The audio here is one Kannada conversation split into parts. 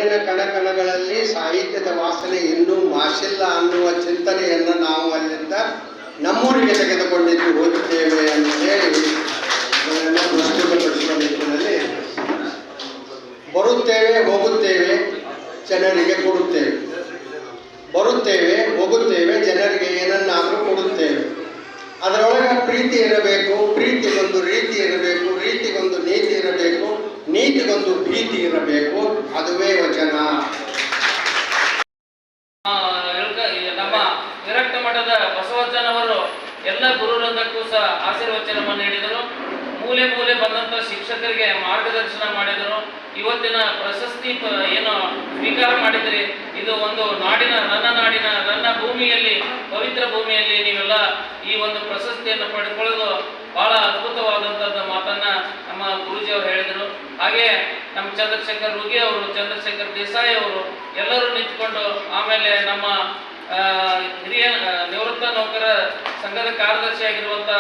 ಮಣ್ಣಿನ ಕಣಕಣಗಳಲ್ಲಿ ಸಾಹಿತ್ಯದ ವಾಸನೆ ಇನ್ನೂ ಮಾಸಿಲ್ಲ ಅನ್ನುವ ಚಿಂತನೆಯನ್ನು ನಾವು ಅಲ್ಲಿಂದ ನಮ್ಮೂರಿಗೆ ತೆಗೆದುಕೊಂಡಿದ್ದು ಹೋಗುತ್ತೇವೆ ಅಂತೇಳಿ ಅದನ್ನು ಪ್ರಸ್ತುತಪಡಿಸುವ ನಿಟ್ಟಿನಲ್ಲಿ ಬರುತ್ತೇವೆ ಹೋಗುತ್ತೇವೆ ಜನರಿಗೆ ಕೊಡುತ್ತೇವೆ, ಬರುತ್ತೇವೆ ಹೋಗುತ್ತೇವೆ ಜನರಿಗೆ ಏನನ್ನಾದರೂ ಕೊಡುತ್ತೇವೆ. ಅದರೊಳಗೆ ಪ್ರೀತಿ ಇರಬೇಕು, ಪ್ರೀತಿಗೊಂದು ರೀತಿ ಇರಬೇಕು, ರೀತಿಗೊಂದು ನೀತಿ ಇರಬೇಕು, ನೀತಿಗೊಂದು ಭೀತಿ ಇರಬೇಕು. ಅದುವೇ ವಚನ. ನಮ್ಮ ವಿರಕ್ತ ಮಠದ ಬಸವಜ್ಜನವರು ಎಲ್ಲ ಗುರುವೃಂದಕ್ಕೂ ಸಹ ಆಶೀರ್ವಚನವನ್ನು ನೀಡಿದರು. ಮೂಲೆ ಮೂಲೆ ಬಂದಂಥ ಶಿಕ್ಷಕರಿಗೆ ಮಾರ್ಗದರ್ಶನ ಮಾಡಿದರು. ಇವತ್ತಿನ ಪ್ರಶಸ್ತಿ ಏನು ಸ್ವೀಕಾರ ಮಾಡಿದ್ರಿ, ಇದು ಒಂದು ನಾಡಿನ ನನ್ನ ಭೂಮಿಯಲ್ಲಿ, ಪವಿತ್ರ ಭೂಮಿಯಲ್ಲಿ ನೀವೆಲ್ಲ ಈ ಒಂದು ಪ್ರಶಸ್ತಿಯನ್ನು ಪಡೆದುಕೊಳ್ಳೋದು ಬಹಳ ಅದ್ಭುತವಾದಂಥದ್ದು ಮಾತನ್ನ ನಮ್ಮ ಗುರೂಜಿಯವರು ಹೇಳಿದರು. ಹಾಗೆ ನಮ್ಮ ಚಂದ್ರಶೇಖರ್ ರುಗಿ ಅವರು, ಚಂದ್ರಶೇಖರ್ ದೇಸಾಯಿ ಅವರು ಎಲ್ಲರೂ ನಿಂತ್ಕೊಂಡು, ಆಮೇಲೆ ನಮ್ಮ ಹಿರಿಯ ನಿವೃತ್ತ ನೌಕರ ಸಂಘದ ಕಾರ್ಯದರ್ಶಿಯಾಗಿರುವಂಥ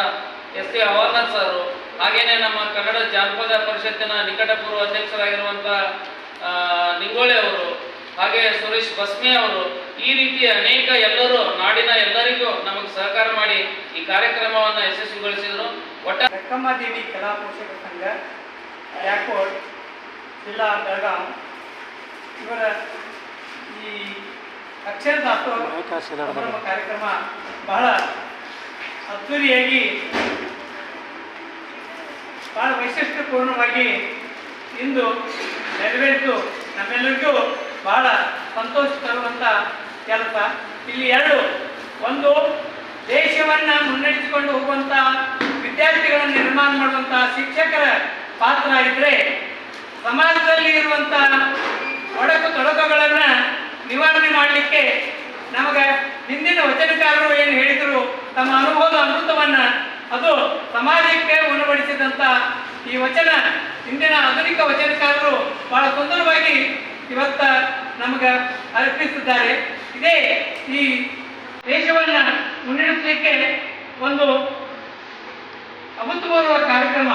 ಎಸ್ ಟಿ ಹವಾಲ್ದಾರ್ ಸರ್, ಹಾಗೇನೆ ನಮ್ಮ ಕನ್ನಡ ಜಾನಪದ ಪರಿಷತ್ತಿನ ನಿಕಟಪೂರ್ವ ಅಧ್ಯಕ್ಷರಾಗಿರುವಂಥ ನಿಂಗೋಳೆ ಅವರು, ಹಾಗೆ ಸುರೇಶ್ ಬಸ್ಮೆ ಅವರು, ಈ ರೀತಿಯ ಅನೇಕ ಎಲ್ಲರೂ ನಾಡಿನ ಎಲ್ಲರಿಗೂ ನಮಗೆ ಸಹಕಾರ ಮಾಡಿ ಈ ಕಾರ್ಯಕ್ರಮವನ್ನು ಯಶಸ್ವಿಗೊಳಿಸಿದರು. ಲಕ್ಕಮ್ಮದೇವಿ ಕಲಾ ಪೋಷಕ ಸಂಘ, ಯಾಕೋಡ್, ಜಿಲ್ಲಾ ಬೆಳಗಾಂ ಇವರ ಈ ಅಕ್ಷರ ದಾಸೋಹ ಕಾರ್ಯಕ್ರಮ ಬಹಳ ಅದ್ದೂರಿಯಾಗಿ, ಬಹಳ ವೈಶಿಷ್ಟ್ಯಪೂರ್ಣವಾಗಿ ಇಂದು ನೆರವೇರಿತು. ನಮ್ಮೆಲ್ಲರಿಗೂ ಬಹಳ ಸಂತೋಷ ತರುವಂಥ ಕೆಲಸ. ಇಲ್ಲಿ ಒಂದು ದೇಶವನ್ನು ಮುನ್ನಡೆಸಿಕೊಂಡು ಹೋಗುವಂಥ ವಿದ್ಯಾರ್ಥಿಗಳನ್ನು ನಿರ್ಮಾಣ ಮಾಡುವಂಥ ಶಿಕ್ಷಕರ ಪಾತ್ರ ಇದ್ದರೆ, ಸಮಾಜದಲ್ಲಿ ಇರುವಂಥ ತೊಡಕುಗಳನ್ನು ನಿವಾರಣೆ ಮಾಡಲಿಕ್ಕೆ ನಮಗೆ ಹಿಂದಿನ ವಚನಕಾರರು ಏನು ಹೇಳಿದರು, ತಮ್ಮ ಅನುಭವದ ಅಮೃತವನ್ನು ಅದು ಸಮಾಜಕ್ಕೆ ಉಣಬಡಿಸಿದಂಥ ಈ ವಚನ ಇಂದಿನ ಆಧುನಿಕ ವಚನಕಾರರು ಬಹಳ ಸುಂದರವಾಗಿ ಇವತ್ತು ನಮಗೆ ಅರ್ಪಿಸಿದ್ದಾರೆ. ಇದೇ ಈ ದೇಶವನ್ನು ಮುನ್ನಡೆಸಲಿಕ್ಕೆ ಒಂದು ಅಭೂತಪೂರ್ವ ಕಾರ್ಯಕ್ರಮ.